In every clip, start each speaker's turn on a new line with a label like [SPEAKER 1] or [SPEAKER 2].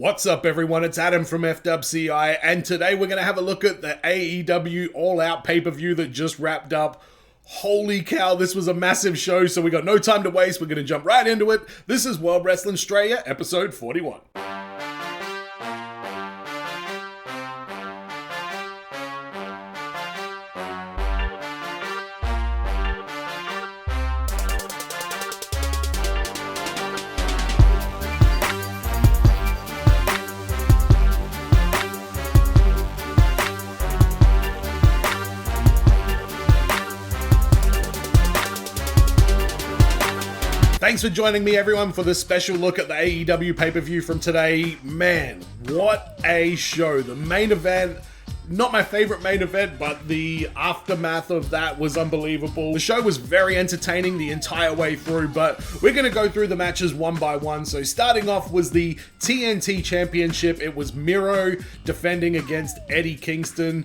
[SPEAKER 1] What's up everyone, it's Adam from FWCI, and today we're going to have a look at the AEW All Out pay-per-view that just wrapped up. Holy cow, this was a massive show, so we got no time to waste, we're going to jump right into it. This is World Wrestling Straya, episode 41. Thanks for joining me everyone for this special look at the AEW pay-per-view from today. Man, what a show. The main event, not my favorite main event, but the aftermath of that was unbelievable. The show was very entertaining the entire way through, but we're going to go through the matches one by one. So starting off was the TNT Championship. It was Miro defending against Eddie Kingston.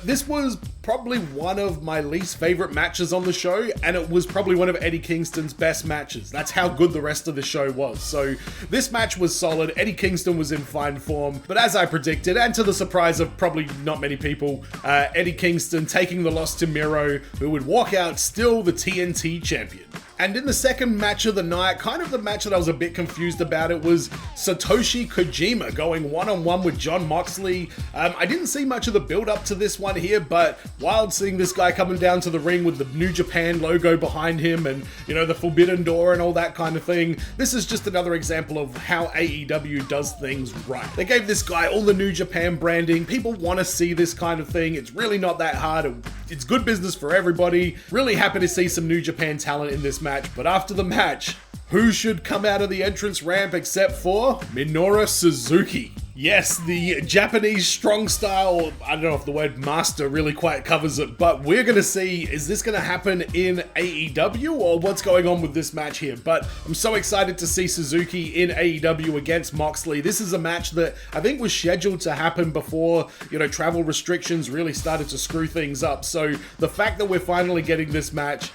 [SPEAKER 1] This was probably one of my least favorite matches on the show, and it was probably one of Eddie Kingston's best matches. That's how good the rest of the show was. So this match was solid. Eddie Kingston was in fine form, but as I predicted, and to the surprise of probably not many people, Eddie Kingston taking the loss to Miro, who would walk out still the TNT champion. And in the second match of the night, kind of the match that I was a bit confused about, it was Satoshi Kojima going one-on-one with Jon Moxley. I didn't see much of the build-up to this one here, but wild seeing this guy coming down to the ring with the New Japan logo behind him and, you know, the Forbidden Door and all that kind of thing. This is just another example of how AEW does things right. They gave this guy all the New Japan branding. People want to see this kind of thing. It's really not that hard. It's good business for everybody. Really happy to see some New Japan talent in this match, but after the match, who should come out of the entrance ramp except for Minora Suzuki? Yes, the Japanese strong style, I don't know if the word master really quite covers it, but we're going to see, is this going to happen in AEW or what's going on with this match here? But I'm so excited to see Suzuki in AEW against Moxley. This is a match that I think was scheduled to happen before, you know, travel restrictions really started to screw things up. So the fact that we're finally getting this match,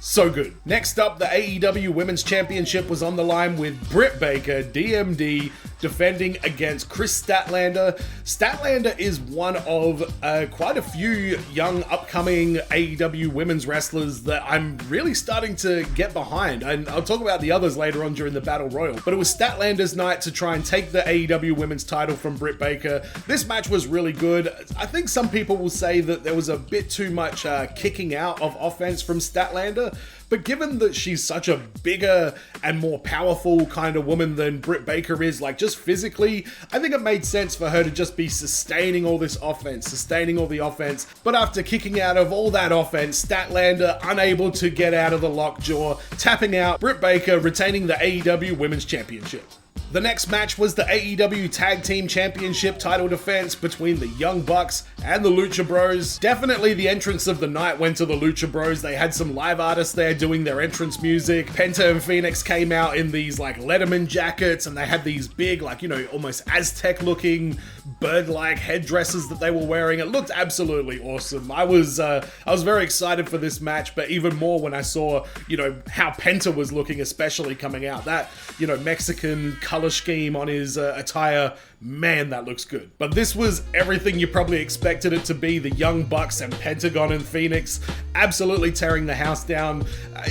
[SPEAKER 1] so good. Next up, the AEW Women's Championship was on the line with Britt Baker, DMD, defending against Chris Statlander. Statlander is one of quite a few young upcoming AEW women's wrestlers that I'm really starting to get behind. And I'll talk about the others later on during the Battle Royal. But it was Statlander's night to try and take the AEW women's title from Britt Baker. This match was really good. I think some people will say that there was a bit too much kicking out of offense from Statlander. But given that she's such a bigger and more powerful kind of woman than Britt Baker is, like just physically, I think it made sense for her to just be sustaining all this offense, sustaining all the offense. But after kicking out of all that offense, Statlander unable to get out of the lockjaw, tapping out, Britt Baker retaining the AEW Women's Championship. The next match was the AEW Tag Team Championship title defense between the Young Bucks and the Lucha Bros. Definitely the entrance of the night went to the Lucha Bros. They had some live artists there doing their entrance music. Penta and Phoenix came out in these like Letterman jackets, and they had these big, like, you know, almost Aztec looking bird-like headdresses that they were wearing. It looked absolutely awesome. I was very excited for this match, but even more when I saw, you know, how Penta was looking, especially coming out. That, you know, Mexican color scheme on his attire, man, that looks good. But this was everything you probably expected it to be. The Young Bucks and Pentagon and Phoenix absolutely tearing the house down.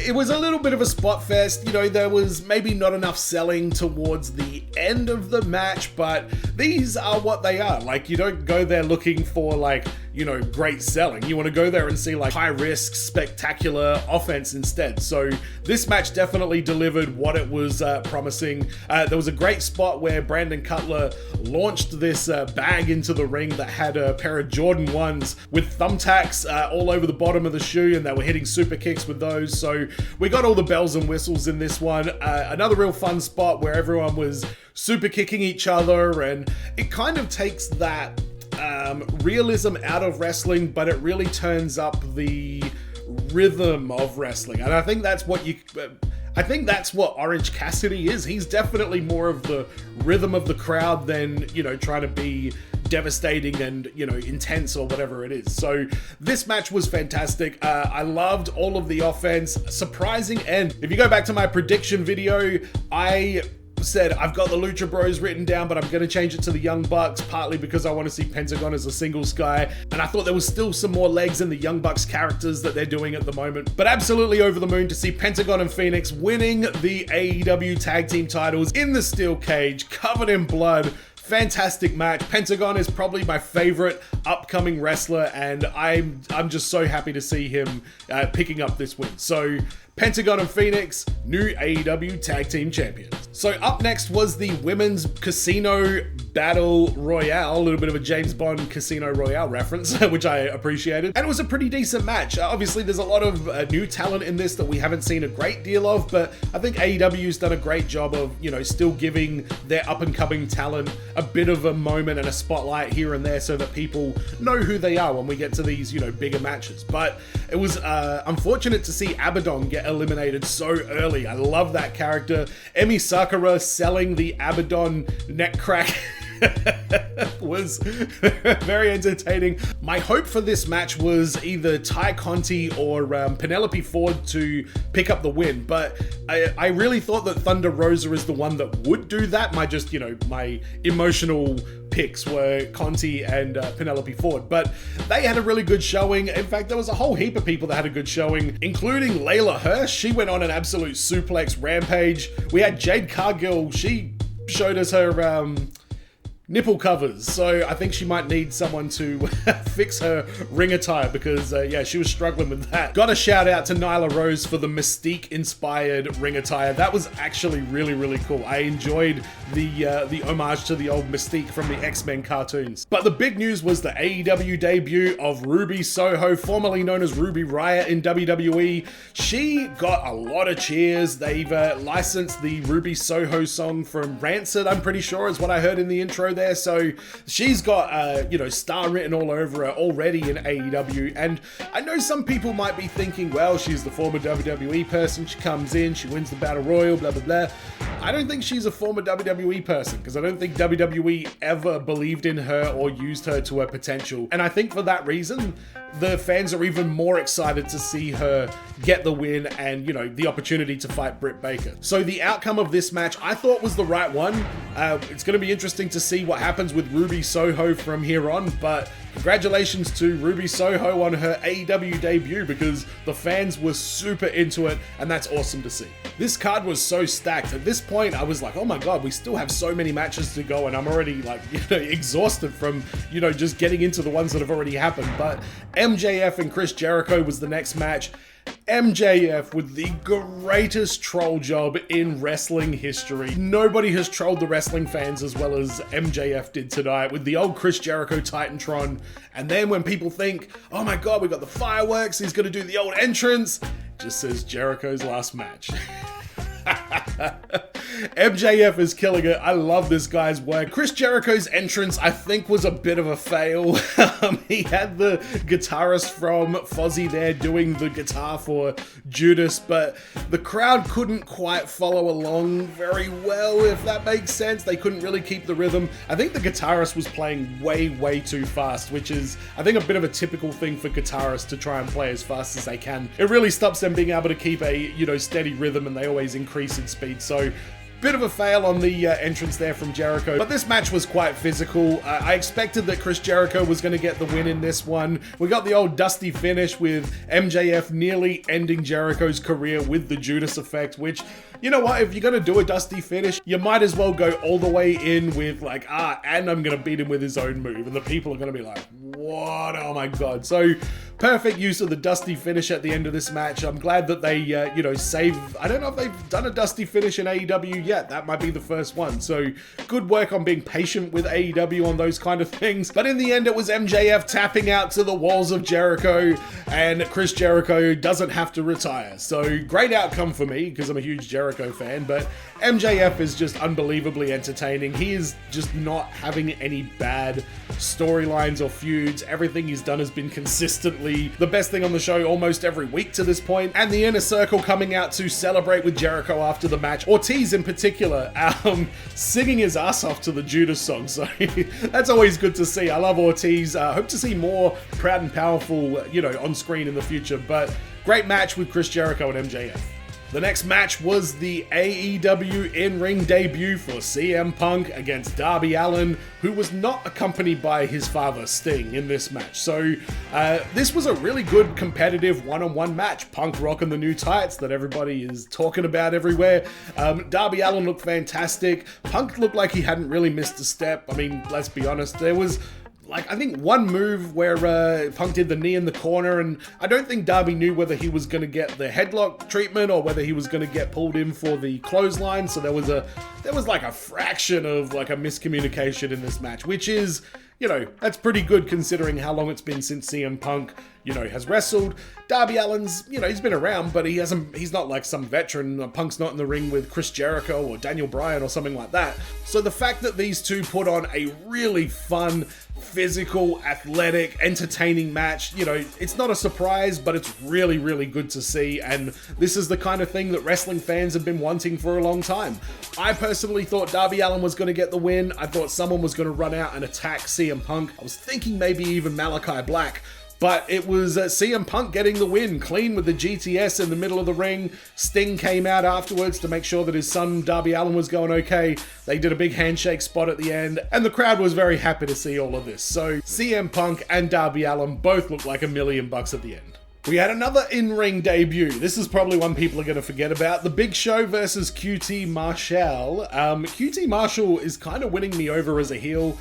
[SPEAKER 1] It was a little bit of a spot fest. You know, there was maybe not enough selling towards the end of the match, but these are what they are. Like, you don't go there looking for, like, you know, great selling. You want to go there and see like high risk, spectacular offense instead. So this match definitely delivered what it was promising. There was a great spot where Brandon Cutler launched this bag into the ring that had a pair of Jordan 1s with thumbtacks all over the bottom of the shoe, and they were hitting super kicks with those. So we got all the bells and whistles in this one. Another real fun spot where everyone was super kicking each other, and it kind of takes that realism out of wrestling, but it really turns up the rhythm of wrestling. And I think that's what Orange Cassidy is. He's definitely more of the rhythm of the crowd than, you know, trying to be devastating and, you know, intense or whatever it is. So this match was fantastic. I loved all of the offense. Surprising end. If you go back to my prediction video, I said, I've got the Lucha Bros written down, but I'm going to change it to the Young Bucks, partly because I want to see Pentagon as a singles guy. And I thought there was still some more legs in the Young Bucks characters that they're doing at the moment. But absolutely over the moon to see Pentagon and Phoenix winning the AEW tag team titles in the steel cage, covered in blood. Fantastic match. Pentagon is probably my favorite upcoming wrestler, and I'm just so happy to see him picking up this win. So Pentagon and Phoenix, new AEW tag team champions. So up next was the women's casino battle royale, a little bit of a James Bond Casino Royale reference, which I appreciated. And it was a pretty decent match. Obviously, there's a lot of new talent in this that we haven't seen a great deal of, but I think AEW's done a great job of, still giving their up-and-coming talent a bit of a moment and a spotlight here and there so that people know who they are when we get to these, bigger matches. But it was unfortunate to see Abaddon get eliminated so early. I love that character. Emi Sakura selling the Abaddon neck crack was very entertaining. My hope for this match was either Ty Conti or Penelope Ford to pick up the win, but I really thought that Thunder Rosa is the one that would do that. My emotional picks were Conti and Penelope Ford, but they had a really good showing. In fact, there was a whole heap of people that had a good showing, including Layla Hirsch. She went on an absolute suplex rampage. We had Jade Cargill. She showed us her nipple covers, so I think she might need someone to fix her ring attire because she was struggling with that. Got a shout out to Nyla Rose for the Mystique inspired ring attire. That was actually really, really cool. I enjoyed the homage to the old Mystique from the X-Men cartoons. But the big news was the AEW debut of Ruby Soho, formerly known as Ruby Riot in WWE. She got a lot of cheers. They've licensed the Ruby Soho song from Rancid, I'm pretty sure is what I heard in the intro there. So she's got star written all over her already in AEW, and I know some people might be thinking, well, she's the former WWE person, she comes in, she wins the Battle Royal, blah blah blah. I don't think she's a former WWE person, because I don't think WWE ever believed in her or used her to her potential, and I think for that reason the fans are even more excited to see her get the win and, the opportunity to fight Britt Baker. So the outcome of this match I thought was the right one. It's going to be interesting to see what happens with Ruby Soho from here on, but congratulations to Ruby Soho on her AEW debut, because the fans were super into it, and that's awesome to see. This card was so stacked. At this point, I was like, oh my god, we still have so many matches to go, and I'm already exhausted from, just getting into the ones that have already happened. But MJF and Chris Jericho was the next match. MJF with the greatest troll job in wrestling history. Nobody has trolled the wrestling fans as well as MJF did tonight with the old Chris Jericho Titantron. And then when people think, oh my god, we got the fireworks, he's gonna do the old entrance, just says Jericho's last match. MJF is killing it. I love this guy's work. Chris Jericho's entrance, I think, was a bit of a fail. He had the guitarist from Fozzy there doing the guitar for Judas, but the crowd couldn't quite follow along very well, if that makes sense. They couldn't really keep the rhythm. I think the guitarist was playing way too fast, which is, I think, a bit of a typical thing for guitarists to try and play as fast as they can. It really stops them being able to keep a, steady rhythm, and they always increase in speed. So bit of a fail on the entrance there from Jericho, but this match was quite physical. I expected that Chris Jericho was going to get the win in this one. We got the old dusty finish with MJF nearly ending Jericho's career with the Judas effect, which, you know what, if you're going to do a dusty finish, you might as well go all the way in with and I'm going to beat him with his own move, and the people are going to be like, what? Oh my god. So perfect use of the dusty finish at the end of this match. I'm glad that they, save. I don't know if they've done a dusty finish in AEW yet. That might be the first one. So good work on being patient with AEW on those kind of things. But in the end, it was MJF tapping out to the walls of Jericho, and Chris Jericho doesn't have to retire. So great outcome for me, because I'm a huge Jericho fan, but MJF is just unbelievably entertaining. He is just not having any bad storylines or feuds. Everything he's done has been consistently the best thing on the show almost every week to this point. And the Inner Circle coming out to celebrate with Jericho after the match. Ortiz in particular, singing his ass off to the Judas song. So that's always good to see. I love Ortiz. Hope to see more Proud and Powerful, on screen in the future. But great match with Chris Jericho and MJF. The next match was the AEW in-ring debut for CM Punk against Darby Allin, who was not accompanied by his father Sting in this match. So this was a really good competitive one-on-one match. Punk rocking the new tights that everybody is talking about everywhere. Darby Allin looked fantastic. Punk looked like he hadn't really missed a step. I mean, let's be honest, there was I think one move where Punk did the knee in the corner, and I don't think Darby knew whether he was going to get the headlock treatment or whether he was going to get pulled in for the clothesline. So there was like a fraction of like a miscommunication in this match, which is, you know, that's pretty good considering how long it's been since CM Punk, you know, has wrestled. Darby Allin's, you know, he's been around, but he's not like some veteran. Punk's not in the ring with Chris Jericho or Daniel Bryan or something like that. So the fact that these two put on a really fun, physical, athletic, entertaining match, you know, it's not a surprise, but it's really, really good to see. And this is the kind of thing that wrestling fans have been wanting for a long time. I personally thought Darby Allin was going to get the win. I thought someone was going to run out and attack CM Punk. I was thinking maybe even Malachi Black. But it was CM Punk getting the win, clean with the GTS in the middle of the ring. Sting came out afterwards to make sure that his son Darby Allin was going okay. They did a big handshake spot at the end, and the crowd was very happy to see all of this. So CM Punk and Darby Allin both looked like $1 million at the end. We had another in-ring debut. This is probably one people are going to forget about. The Big Show versus QT Marshall. QT Marshall is kind of winning me over as a heel.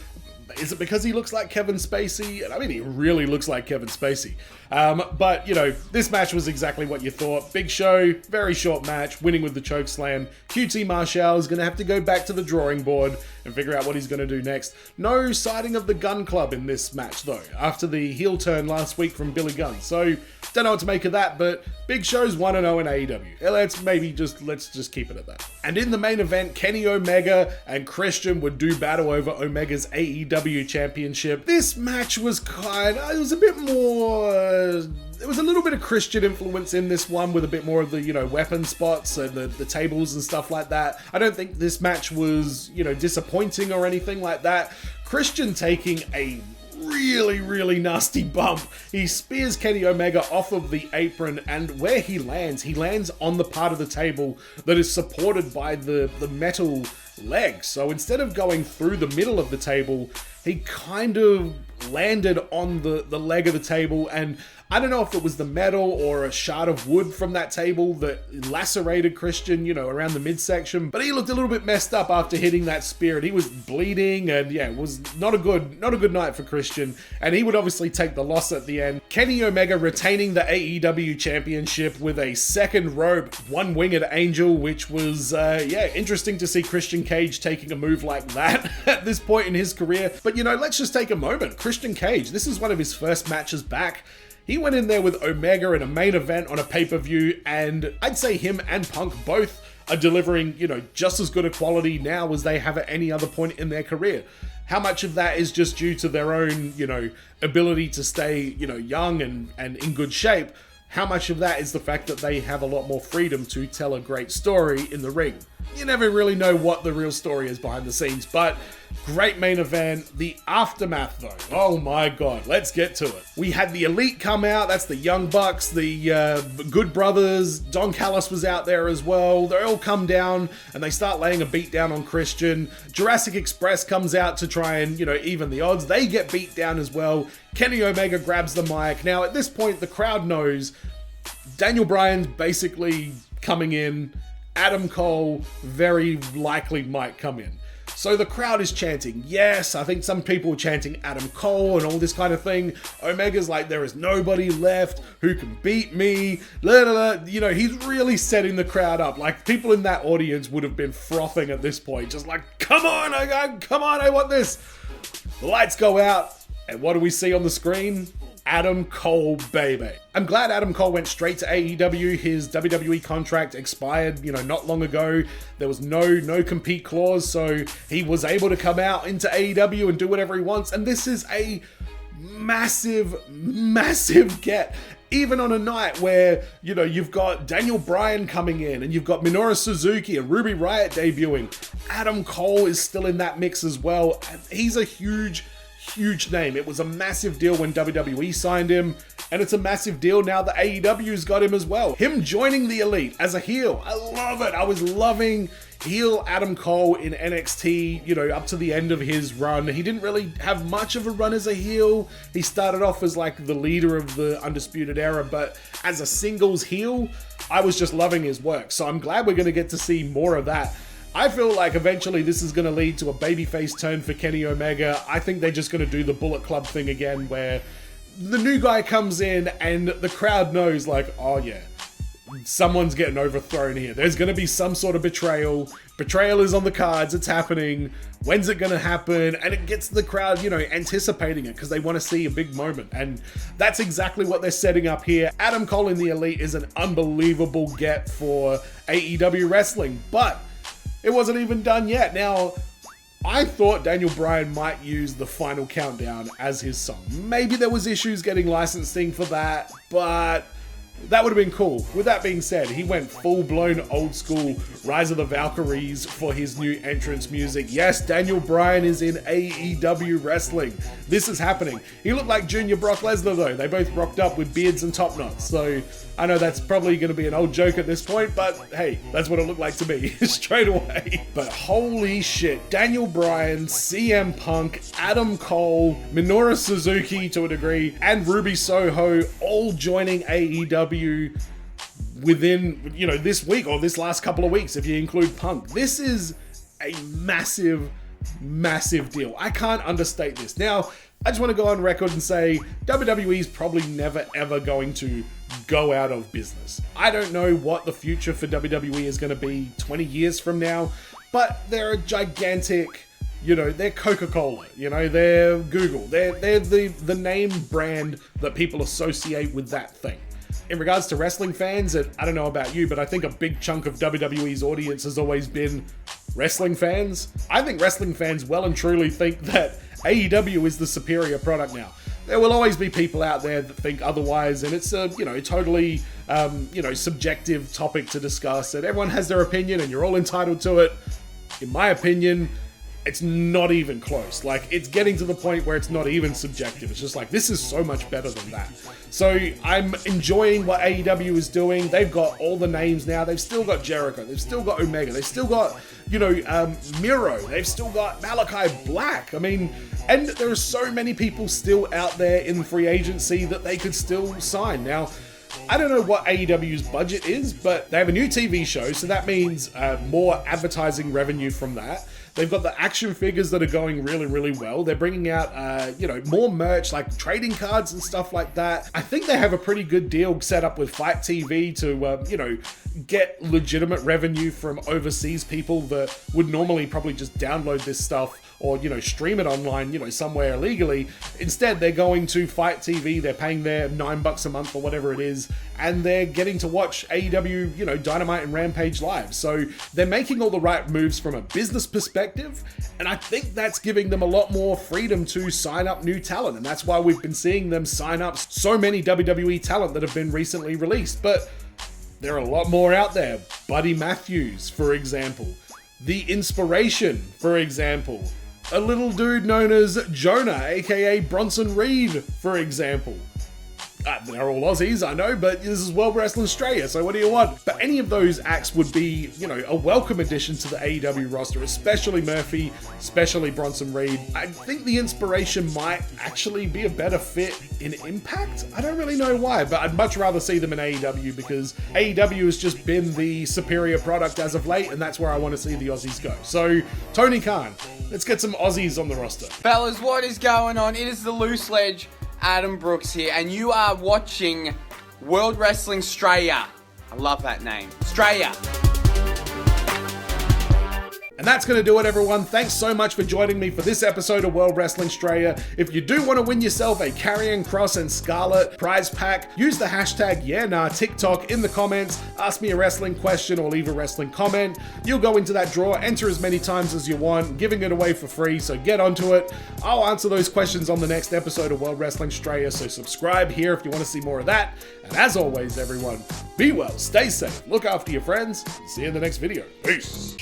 [SPEAKER 1] Is it because he looks like Kevin Spacey? I mean, he really looks like Kevin Spacey. But, you know, this match was exactly what you thought. Big Show, very short match, winning with the choke slam. QT Marshall is going to have to go back to the drawing board and figure out what he's going to do next. No sighting of the Gun Club in this match, though, after the heel turn last week from Billy Gunn. So, don't know what to make of that, but Big Show's 1-0 in AEW. Let's just keep it at that. And in the main event, Kenny Omega and Christian would do battle over Omega's AEW championship. This match was it was a bit more, there was a little bit of Christian influence in this one with a bit more of the, you know, weapon spots and the tables and stuff like that. I don't think this match was, you know, disappointing or anything like that. Christian taking a really, really nasty bump. He spears Kenny Omega off of the apron, and where he lands on the part of the table that is supported by the metal leg. So instead of going through the middle of the table, he kind of landed on the leg of the table, and I don't know if it was the metal or a shard of wood from that table that lacerated Christian, you know, around the midsection, but he looked a little bit messed up after hitting that spear, and he was bleeding, and yeah, it was not a good night for Christian, and he would obviously take the loss at the end. Kenny Omega retaining the AEW championship with a second rope, one-winged angel, which was, interesting to see Christian Cage taking a move like that at this point in his career. But, you know, let's just take a moment. Christian Cage, this is one of his first matches back. He went in there with Omega in a main event on a pay-per-view, and I'd say him and Punk both are delivering, you know, just as good a quality now as they have at any other point in their career. How much of that is just due to their own, you know, ability to stay, you know, young and in good shape? How much of that is the fact that they have a lot more freedom to tell a great story in the ring? You never really know what the real story is behind the scenes, but great main event. The aftermath, though, oh my god, let's get to it. We had the Elite come out, that's the Young Bucks, the Good Brothers, Don Callis was out there as well. They all come down and they start laying a beat down on Christian. Jurassic Express comes out to try and, you know, even the odds. They get beat down as well. Kenny Omega grabs the mic. Now, at this point, the crowd knows Daniel Bryan's basically coming in. Adam Cole very likely might come in. So the crowd is chanting, yes, I think some people are chanting Adam Cole and all this kind of thing. Omega's like, there is nobody left who can beat me. Blah, blah, blah. You know, he's really setting the crowd up. Like, people in that audience would have been frothing at this point. Just like, come on, I want this. The lights go out, and what do we see on the screen? Adam Cole, baby. I'm glad Adam Cole went straight to AEW. His WWE contract expired, you know, not long ago. There was no compete clause, so he was able to come out into AEW and do whatever he wants. And this is a massive get. Even on a night where, you know, you've got Daniel Bryan coming in and you've got Minora Suzuki and Ruby Riot debuting, Adam Cole is still in that mix as well. And he's a huge name. It was a massive deal when WWE signed him. And it's a massive deal now that AEW's got him as well. Him joining the Elite as a heel. I love it. I was loving heel Adam Cole in NXT, you know, up to the end of his run. He didn't really have much of a run as a heel. He started off as like the leader of the Undisputed Era, but as a singles heel, I was just loving his work. So I'm glad we're going to get to see more of that. I feel like eventually this is going to lead to a babyface turn for Kenny Omega. I think they're just going to do the Bullet Club thing again, where the new guy comes in and the crowd knows, like, oh yeah, someone's getting overthrown here. There's going to be some sort of betrayal. Betrayal is on the cards. It's happening. When's it going to happen? And it gets the crowd, you know, anticipating it because they want to see a big moment. And that's exactly what they're setting up here. Adam Cole in the Elite is an unbelievable get for AEW wrestling, but it wasn't even done yet. Now, I thought Daniel Bryan might use the Final Countdown as his song. Maybe there was issues getting licensing for that, but that would have been cool. With that being said, he went full-blown old school Rise of the Valkyries for his new entrance music. Yes, Daniel Bryan is in AEW wrestling. This is happening. He looked like Junior Brock Lesnar though. They both rocked up with beards and top knots. So I know that's probably going to be an old joke at this point, but hey, that's what it looked like to me straight away. But holy shit, Daniel Bryan, CM Punk, Adam Cole, Minora Suzuki to a degree, and Ruby Soho all joining AEW within, you know, this week or this last couple of weeks, if you include Punk. This is a massive deal. I can't understate this. Now, I just want to go on record and say WWE is probably never ever going to go out of business. I don't know what the future for WWE is going to be 20 years from now, but they're a gigantic, you know, they're Coca-Cola, you know, they're Google, they're the name brand that people associate with that thing. In regards to wrestling fans, I don't know about you, but I think a big chunk of WWE's audience has always been wrestling fans. I think wrestling fans well and truly think that AEW is the superior product now. There will always be people out there that think otherwise, and it's a, you know, totally, subjective topic to discuss, and everyone has their opinion, and you're all entitled to it. In my opinion, it's not even close. Like, it's getting to the point where it's not even subjective. It's just like, this is so much better than that. So I'm enjoying what AEW is doing. They've got all the names now. They've still got Jericho. They've still got Omega. They've still got, Miro. They've still got Malachi Black. I mean, and there are so many people still out there in free agency that they could still sign. Now, I don't know what AEW's budget is, but they have a new TV show, so that means more advertising revenue from that. They've got the action figures that are going really, really well. They're bringing out, more merch, like trading cards and stuff like that. I think they have a pretty good deal set up with Fight TV to, get legitimate revenue from overseas people that would normally probably just download this stuff or, stream it online, somewhere illegally. Instead, they're going to Fight TV, they're paying their $9 a month or whatever it is, and they're getting to watch AEW, Dynamite and Rampage live. So they're making all the right moves from a business perspective, and I think that's giving them a lot more freedom to sign up new talent, and that's why we've been seeing them sign up so many WWE talent that have been recently released. But there are a lot more out there. Buddy Matthews, for example. The Inspiration, for example. A little dude known as Jonah, aka Bronson Reed, for example. They're all Aussies, I know, but this is World Wrestling Straya, so what do you want? But any of those acts would be, a welcome addition to the AEW roster, especially Murphy, especially Bronson Reed. I think the Inspiration might actually be a better fit in Impact. I don't really know why, but I'd much rather see them in AEW because AEW has just been the superior product as of late, and that's where I want to see the Aussies go. So, Tony Khan, let's get some Aussies on the roster.
[SPEAKER 2] Fellas, what is going on? It is the Loose Ledge, Adam Brooks here, and you are watching World Wrestling Straya. I love that name. Straya.
[SPEAKER 1] And that's going to do it, everyone. Thanks so much for joining me for this episode of World Wrestling Straya. If you do want to win yourself a Karrion Kross and Scarlett prize pack, use the hashtag TikTok in the comments, ask me a wrestling question or leave a wrestling comment. You'll go into that draw, enter as many times as you want, giving it away for free, so get onto it. I'll answer those questions on the next episode of World Wrestling Straya, so subscribe here if you want to see more of that. And as always, everyone, be well, stay safe, look after your friends, see you in the next video. Peace.